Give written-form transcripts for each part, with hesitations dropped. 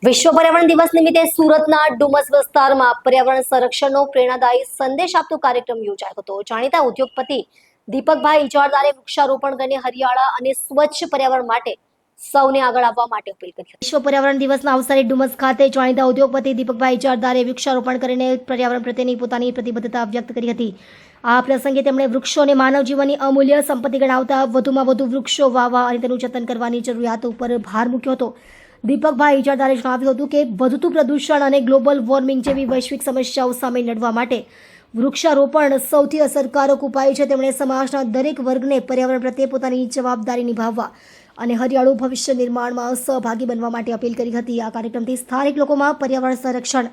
વિશ્વ પર્યાવરણ દિવસ નિમિત્તે સુરતના ડુમસ વિસ્તારમાં પર્યાવરણ સંરક્ષણનો પ્રેરણાદાયી સંદેશ આપતો કાર્યક્રમ યોજાયો હતો। જાણીતા ઉદ્યોગપતિ દીપકભાઈ ઇજારદારે વૃક્ષારોપણ કરીને હરિયાળા અને સ્વચ્છ પર્યાવરણ માટે સૌને આગળ આવવા માટે અપીલ કરી હતી। વિશ્વ પર્યાવરણ દિવસના અવસરે ડુમસ ખાતે જાણીતા ઉદ્યોગપતિ દીપકભાઈ ઇજારદારે વૃક્ષારોપણ કરીને પર્યાવરણ પ્રત્યેની પોતાની પ્રતિબદ્ધતા વ્યક્ત કરી હતી। આ પ્રસંગે તેમણે વૃક્ષોને માનવ જીવનની અમૂલ્ય સંપત્તિ ગણાવતા વધુમાં વધુ વૃક્ષો વાવવા અને તેનું જતન કરવાની જરૂરિયાત ઉપર ભાર મૂક્યો હતો। દીપકભાઈ ઇજારદારે જણાવ્યું હતું કે વધતું પ્રદૂષણ અને ગ્લોબલ વોર્મિંગ જેવી વૈશ્વિક સમસ્યાઓ સામે લડવા માટે વૃક્ષારોપણ સૌથી અસરકારક ઉપાય છે। તેમણે સમાજના દરેક વર્ગને પર્યાવરણ પ્રત્યે પોતાની જવાબદારી નિભાવવા અને હરિયાળું ભવિષ્ય નિર્માણમાં સહભાગી બનવા માટે અપીલ કરી હતી। આ કાર્યક્રમથી સ્થાનિક લોકોમાં પર્યાવરણ સંરક્ષણ,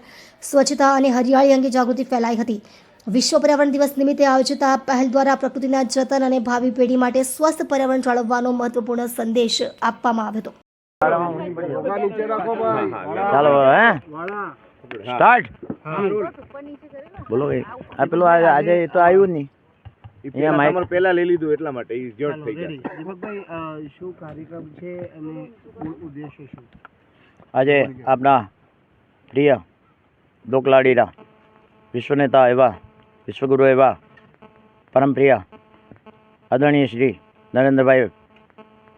સ્વચ્છતા અને હરિયાળી અંગે જાગૃતિ ફેલાઈ હતી। વિશ્વ પર્યાવરણ દિવસ નિમિત્તે આયોજિત આ પહેલ દ્વારા પ્રકૃતિના જતન અને ભાવિ પેઢી માટે સ્વસ્થ પર્યાવરણ જાળવવાનો મહત્વપૂર્ણ સંદેશ આપવામાં આવ્યો હતો। ચાલો હે સ્ટાર્ટ બોલો આ પેલું આજે તો આવ્યું જ નહીં અહીંયા માઈક પહેલા લઈ લીધું એટલા માટે ઈ જોટ થઈ ગયા। દીપકભાઈ શું કાર્યક્રમ છે અને મૂળ ઉદ્દેશ્ય શું? આજે આપણા પ્રિય લોકલાડીના વિશ્વનેતા એવા વિશ્વગુરુ એવા પરમપ્રિય આદરણીય શ્રી નરેન્દ્રભાઈ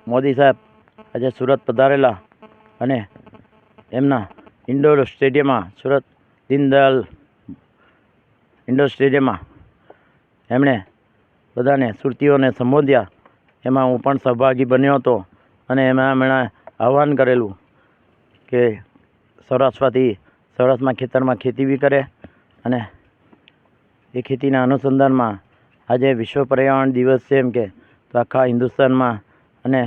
મોદી સાહેબ આજે સુરત પધારેલા અને એમના ઇન્ડોર સ્ટેડિયમમાં સુરત દીનદયાલ ઇન્ડોર સ્ટેડિયમમાં એમણે બધાને સુરતીઓને સંબોધ્યા। એમાં હું પણ સહભાગી બન્યો હતો અને એમાં એમણે આહ્વાન કરેલું કે સૌરાષ્ટ્રમાં ખેતરમાં ખેતી બી કરે અને એ ખેતીના અનુસંધાનમાં આજે વિશ્વ પર્યાવરણ દિવસ છે એમ કે તો આખા હિન્દુસ્તાનમાં અને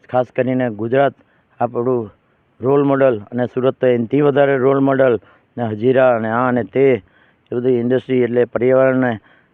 ખાસ કરીને ગુજરાત આપણું રોલ મોડલ અને સુરત તો એનાથી વધારે રોલ મોડલ ને હજીરા અને આ અને તે એ બધી ઇન્ડસ્ટ્રી એટલે પર્યાવરણને